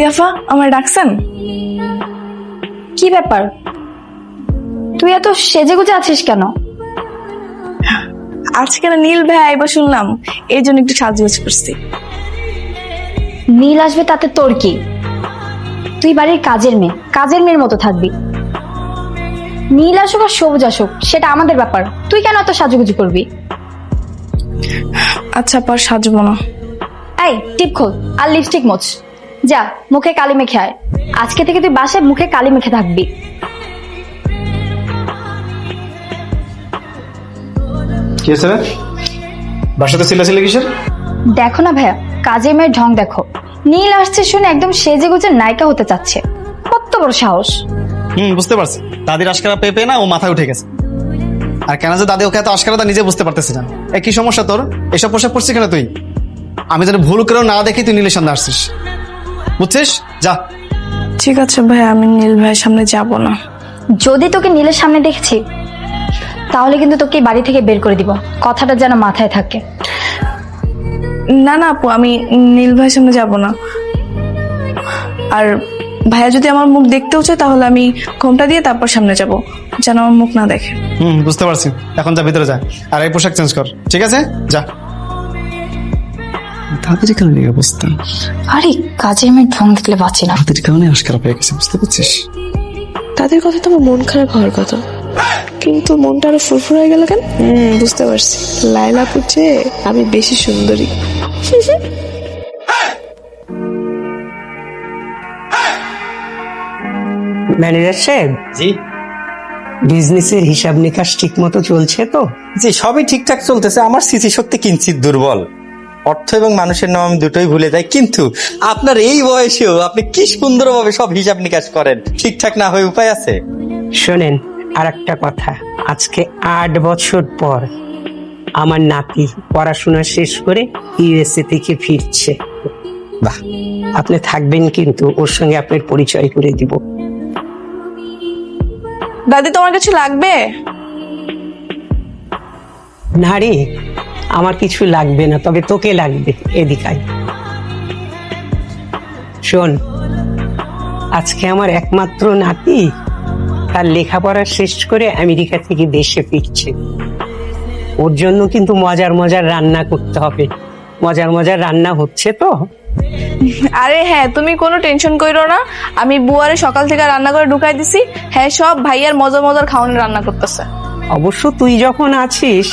আফা, আমার ডাকছেন? কি ব্যাপার, তুই এত সেজেগুজে আছিস কেন? আজকে না নীল ভাই আইবা শুনলাম, এই জন্য একটু সাজগোজ করছি। নীল আসবে তাতে তোর কি? তুই বাড়ির কাজের মেয়ের মতো থাকবি। নীল আসুক আর সবুজ আসুক সেটা আমাদের ব্যাপার, তুই কেন এত সাজুগুজু করবি? আচ্ছা পর সাজবো না। এই টিপ খোল আর লিপস্টিক মোছ, যা মুখে কালি মেখে আয়। আজকে থেকে তুই বাসায় মুখে কালি মেখে থাকবি। কি হয়েছে রে? বাসাতে চিল্লাচিল্লি কিসের? দেখো না ভাইয়া, কাজের মেয়ের ঢং দেখো। নীল আসছে শুনে একদম সেজে গুজে নায়িকা হতে চাচ্ছে, কত বড় সাহস! বুঝতে পারছি, দাদির আশকারা পেয়ে পেয়ে না ও মাথায় উঠে গেছে। আর কেন যে দাদি ওকে এত আশকারা তা নিজে বুঝতে পারতেছি না। কি সমস্যা তোর? এসব পোশাক পরছিস কেন তুই? আমি যেন ভুল করেও না দেখি তুই নীলের সামনে আসছিস, বুঝছিস? যা। ঠিক আছে ভাই, আমি নীল ভাইয়ের সামনে যাব না। যদি তোকে নীলের সামনে দেখছি তাহলে কিন্তু তোকে বাড়ি থেকে বের করে দিব, কথাটা যেন মাথায় থাকে। না না আপু, আমি নীল ভাইয়ের সামনে যাব না। আর ভাইয়া যদি আমার মুখ দেখতেও চায় তাহলে আমি ঘোমটা দিয়ে তারপর সামনে যাব, যেন আমার মুখ না দেখে। বুঝতে পারছি, এখন যা ভিতরে যা, আর এই পোশাক চেঞ্জ কর, ঠিক আছে? যা। দাদির কারণে এই অবস্থা। আরে কাজের মেয়ের ঢং দেখলে বাঁচি না। দাদির কারণে আশকারা পেয়ে গেছে, বুঝতে পারছিস? তাদের কথা তো আমার মন খারাপ হওয়ার কথা, কিন্তু মনটা আরো ফুরফুর হয়ে গেল কেন? বুঝতে পারছি, লাইলা পুচে আমি বেশি সুন্দরী। ম্যানেজার সাহেব, জি বিজনেসের হিসাব নিকাশ ঠিক মতো চলছে তো? জি, সবই ঠিকঠাক চলতেছে। আমার স্মৃতিশক্তি কিঞ্চিত দুর্বল, অর্থ এবং মানুষের নাম আমি দুটোই ভুলে যাই। কিন্তু আপনার এই বয়সেও আপনি কি সুন্দরভাবে সব হিসাব নিকাশ করেন, ঠিকঠাক না হয়ে উপায় আছে? শোনেন, আর একটা কথা, আজকে 8 বছর পর আমার নাতি পড়াশোনা শেষ করে ইউএসএ থেকে ফিরছে। বাহ, আপনি থাকবেন কিন্তু, ওর সঙ্গে আপনার পরিচয় করে দিব। দাদি তোমার কিছু লাগবে? না রে, আমার কিছু লাগবে না, তবে তোকে লাগবে। এদিকায় শোন, আজকে আমার একমাত্র নাতি তার লেখাপড়া শেষ করে আমেরিকা থেকে দেশে ফিরছে। ওর জন্য কিন্তু মজার মজার রান্না করতে হবে। মজার মজার রান্না হচ্ছে তো? আরে হ্যাঁ, তুমি কোনো টেনশন করো না, আমি বুয়ারে সকাল থেকে রান্না করে ঢুকাই দিছি। হ্যাঁ, সব ভাইয়ার মজার মজার খাওয়ানো রান্না করতেছে। অবশ্য তুই যখন আছিস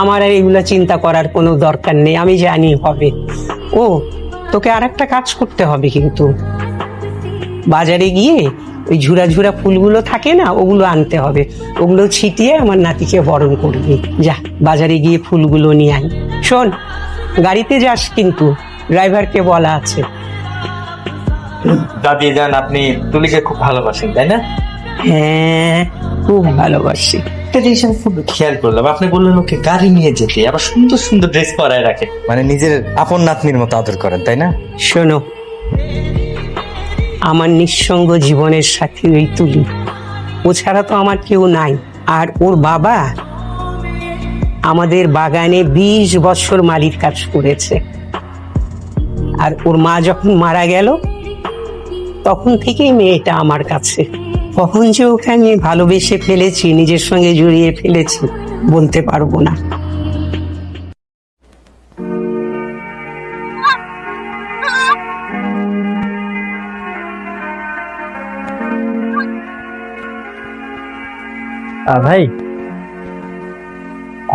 আমার আর এগুলা চিন্তা করার কোনো দরকার নেই, আমি জানি হবে। ও, তোকে আর একটা কাজ করতে হবে কিন্তু, বাজারে গিয়ে ওই ঝুরা ঝুরা ফুলগুলো থাকে না, ওগুলো আনতে হবে। ওগুলো ছিটিয়ে আমার নাতিকে বরণ করবি। যা, বাজারে গিয়ে ফুলগুলো নিয়ে আয়। শোন, গাড়িতে যাস কিন্তু, ড্রাইভারকে বলা আছে। দাদি জান, আপনি তুলিকে খুব ভালোবাসেন তাই না? হ্যাঁ, খুব ভালোবাসি। একটা জিনিস আমি খুব খেয়াল করলাম, আপনি বললেন ওকে গাড়ি নিয়ে যেতে, আবার সুন্দর সুন্দর ড্রেস পরায় রাখে, মানে নিজের আপন নাতনির মতো আদর করেন তাই না? শোনো, আমার নিঃসঙ্গ জীবনের সাথী ওই তুলি, ও ছাড়া তো আমার কেউ নাই। আর ওর বাবা আমাদের বাগানে 20 বছর মালির কাজ করেছে। আর ওর মা যখন মারা গেল তখন থেকেই মেয়েটা আমার কাছে। কখন যে ওকে আমি ভালোবেসে ফেলেছি, নিজের সঙ্গে জড়িয়ে ফেলেছি, বলতে পারবো না। ভাই,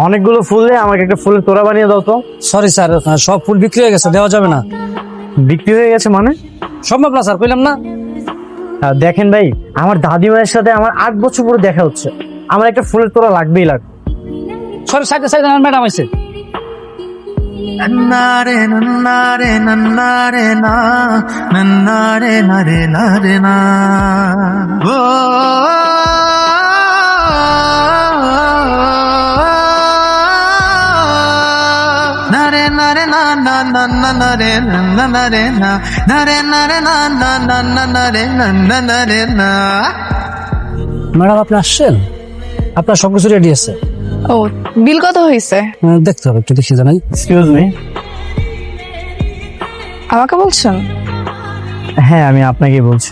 অনেকগুলো ফুল দিয়ে আমাকে একটা ফুলের তোড়া বানিয়ে দাও তো। সরি স্যার, সব ফুল বিক্রি হয়ে গেছে, দেওয়া যাবে না। বিক্রি হয়ে গেছে মানে? সম্ভব না স্যার, কইলাম না। দেখেন ভাই, আমার দাদিমায়ের সাথে আমার 8 বছর পরে দেখা হচ্ছে, আমার একটা ফুলের তোড়া লাগবেই লাগবে। সরি, সাইডে সাইডে ম্যাডাম আছে। ম্যাডাম আপনি আসছেন, আপনার সবকিছু রেডি আছে। ও, বিল কত হয়েছে? দেখতে হবে, একটু দেখিয়ে জানাই। এক্সকিউজ মি, আমাকে বলছেন? হ্যাঁ, আমি আপনাকেই বলছি।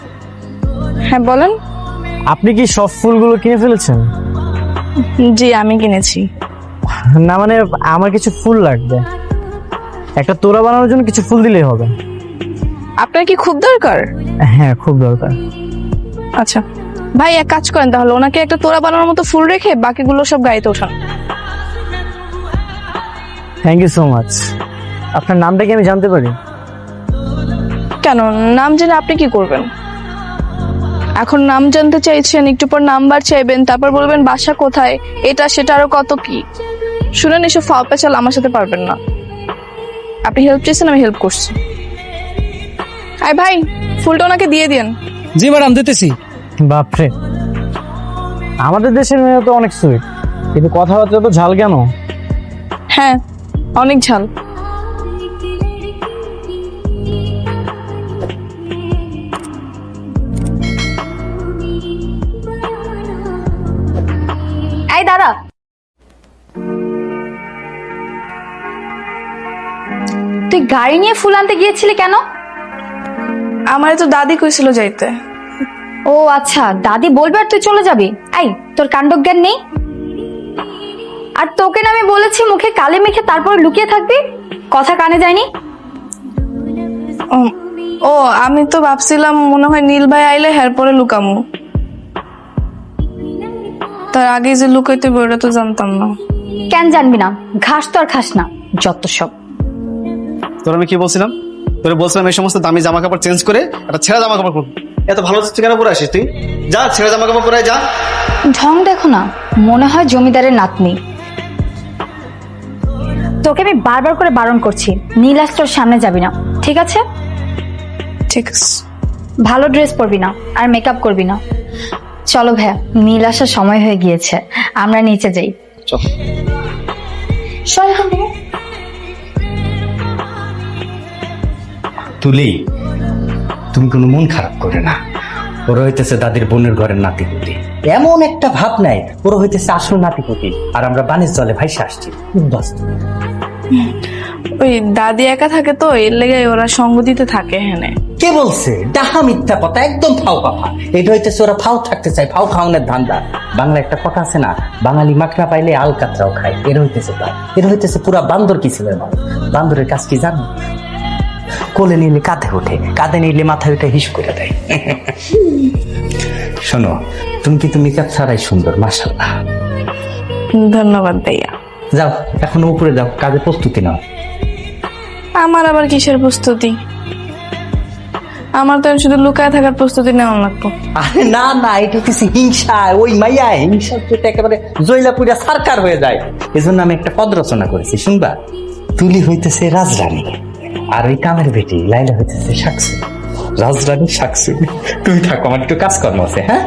হ্যাঁ বলেন। আপনি কি সব ফুলগুলো কিনে ফেলেছেন? জি আমি কিনেছি। না মানে আমার কিছু ফুল লাগবে, একটা তোড়া বানানোর জন্য কিছু ফুল দিলেই হবে। আপনার কি খুব দরকার? হ্যাঁ, খুব দরকার। আচ্ছা ভাই, এক কাজ করেন তাহলে, ওনাকে একটা তোড়া বানানোর মতো ফুল রেখে বাকিগুলো সব গাড়িতে ওঠান। Thank you so much. আপনার নামটা কি আমি জানতে পারি? কেন, নাম জেনে আপনি কি করবেন? এখন নাম জানতে চাইছেন, একটু পর নাম্বার চাইবেন, তারপর বলবেন বাসা কোথায়, এটা সেটা আরো কত কি। শুনেন, এসব ফাও পেঁচাল আমার সাথে পারবেন না। আপনি হেল্প চেয়েছেন, আমি হেল্প করছি। আয় ভাই, ফুলটা ওনাকে দিয়ে দিন। জি ম্যাডাম, দিতেছি। বাপরে, আমাদের দেশের মেয়ে তো অনেক সুইট, কিন্তু কথাবার্তা তো ঝাল কেন? হ্যাঁ, অনেক ঝাল। এই দাদা, তুই গাড়ি নিয়ে ফুল আনতে গিয়েছিলি কেন? আমার তো দাদি কইছিল যাইতে। ও আচ্ছা, দাদি বলবে আর তুই চলে যাবি? এই, তোর কাণ্ডজ্ঞান নেই? আর তোকে না আমি বলেছি মুখে কালি মেখে তারপর লুকিয়ে থাকবি, কথা কানে যায়নি? ও আমি তো ভাবছিলাম মনে হয় নীল ভাই আইলে হের পরে লুকামু, তার আগে যে লুকাইতে বইটা তো জানতাম না। কেন জানবি না? ঘাস তো আর খাস না, যত সব। তোর আমি কি বলছিলাম? তোরে বলছিলাম এই সমস্ত দামি জামা কাপড় চেঞ্জ করে একটা ছেঁড়া জামা কাপড় পরবি। এত ভালো কেন পরে আসিস তুই? যা ছেঁড়া জামা কাপড় পরে যা। ঢং দেখো না, মনে হয় জমিদারের নাতনি। তোকে আমি বারবার করে বারণ করছি, নীলাস তোর সামনে যাবি না, ঠিক আছে? ঠিক আছে। ভালো ড্রেস পরবি না আর মেকআপ করবি না। চলো ভাইয়া, নীল আসার সময় হয়ে গিয়েছে, আমরা নিচে যাই। চল। সর এখান থেকে। তুলি, তুমি কোনো মন খারাপ করে না। ওরা হইতেছে দাদির বোনের ঘরের নাতিপুতি, এমন একটা ভাব নাই। ওরা হইতেছে আসল নাতিপুতি, আর আমরা বাণিজ্য জলে ভাইসে আসছি। বাস। ওই দাদি একা থাকে তো, এর লেগে ওরা সঙ্গ দিতে থাকে। হ্যাঁ, কে বলছে? ডাহা মিথ্যা কথা, একদম ফাও কথা। এটা হইতেছে ওরা ফাও থাকতে চায়, ফাও খাওয়ানোর ধান্দা। বাংলা একটা কথা আছে না, বাঙালি মাকড়া পাইলে আল কাতরাও খায়। এর হইতেছে তাই, এর হইতেছে পুরা বান্দর কি ছিল। বান্দরের কাজ কি জানো? কোলে নিলে কাঁধে ওঠে, কাঁধে নিলে মাথায় উঠে হিস করে দেয়। শোনো, তুমি কিন্তু মেকআপ ছাড়াই সুন্দর, মাশাআল্লাহ। ধন্যবাদ ভাইয়া। যাও এখন উপরে যাও, কাজে প্রস্তুতি নাও। আমার আবার কিসের প্রস্তুতি? আমার তো শুধু লুকায় থাকার প্রস্তুতি নেওয়া লাগতো। আরে না না, এটা হচ্ছে হিংসা। ওই মাইয়া হিংসা যেটা একেবারে জৈলাপুরিয়া সরকার হয়ে যায়। এজন্য আমি একটা পদ রচনা করেছি, শুনবা? তুলি হইতেছে রাজরানী, আর ওই কামের বেটি লাইলা হইতেছে সাকসু। রাজরানী সাকসু। তুমি থাকো, আমার একটু কাজকর্ম আছে। হ্যাঁ,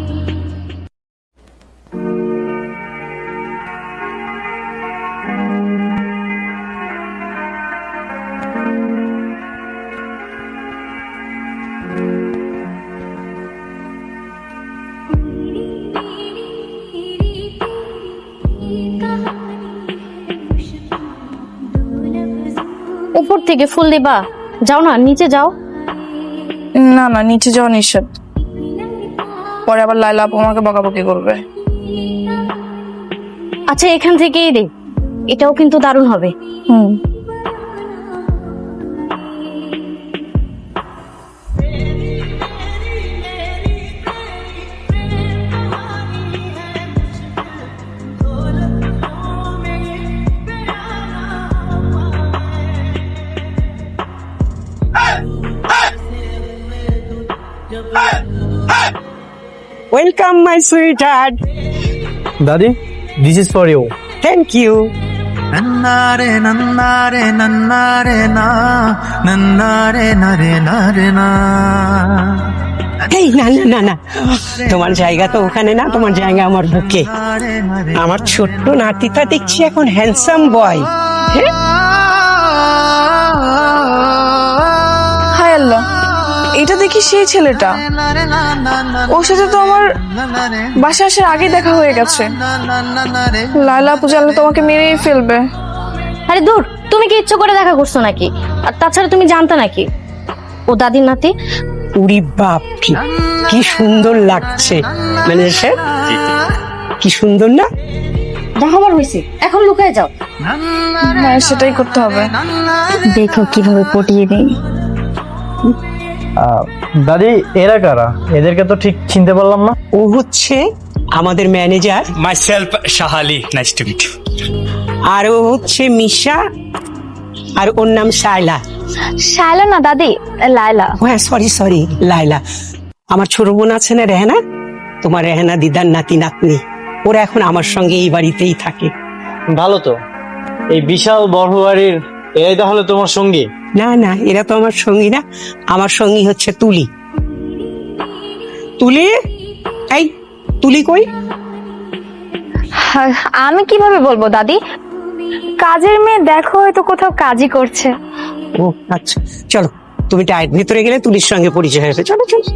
উপর থেকে ফুল দিবা? যাও না, নিচে যাও। না না, নিচে যাওয়া নিষেধ, পরে আবার লাইলা আপু আমাকে বকাবকি করবে। আচ্ছা, এখান থেকেই দে, এটাও কিন্তু দারুণ হবে। হুম। Welcome my sweetheart. দাদি, this is for you. Thank you. নন্নারে নন্নারে নন্নারে না, নন্নারে নারে নারে না। এই না না না না, তোমার জায়গা তো ওখানে না, তোমার জায়গা আমার বুকে। আমার ছোট্ট নাতিটা দেখছি এখন হ্যান্ডসাম বয়। হায় আল্লাহ, এটা দেখি সেই ছেলেটা। ওর সাথে তো আমার বাসা আসার আগে দেখা হয়ে গেছে। লায়লা আপু জানলে তোমাকে মেরেই ফেলবে। আরে দূর, তুমি কি ইচ্ছে করে দেখা করছো নাকি? আর তাছাড়া তুমি জানতে নাকি ও দাদির নাতি? উরি বাপ রে, কি সুন্দর লাগছে ম্যানেজার সাহেব, কি সুন্দর না? দেখাবার হয়েছে, এখন লুকায় যাও। হ্যাঁ সেটাই করতে হবে। দেখো কিভাবে পটিয়ে নেই। দাদি এরা কারা? এদেরকে তো ঠিক চিনতে পারলাম না। ও হচ্ছে আমাদের manager, myself Shahali, nice to meet you. আর ও হচ্ছে মিশা, আর ওর নাম শায়লা। শায়লা না দাদি, লায়লা। ও হ্যাঁ, সরি লাইলা। আমার ছোট বোন আছে না রেহানা, তোমার রেহানা দিদার নাতি নাতনি, ওরা এখন আমার সঙ্গে এই বাড়িতেই থাকে। ভালো তো, এই বিশাল বড় বাড়ির এরাই তাহলে তোমার সঙ্গী? না না, এরা তো আমার সঙ্গী না, আমার সঙ্গী হচ্ছে তুলি। তুলি, এই তুলি কই? আমি কিভাবে বলবো দাদি, কাজের মেয়ে দেখো হয়তো কোথাও কাজই করছে। ও আচ্ছা, চলো তুমি টাইট ভিতরে গেলে তুলির সঙ্গে পরিচয় হয়েছে, চলো চলো।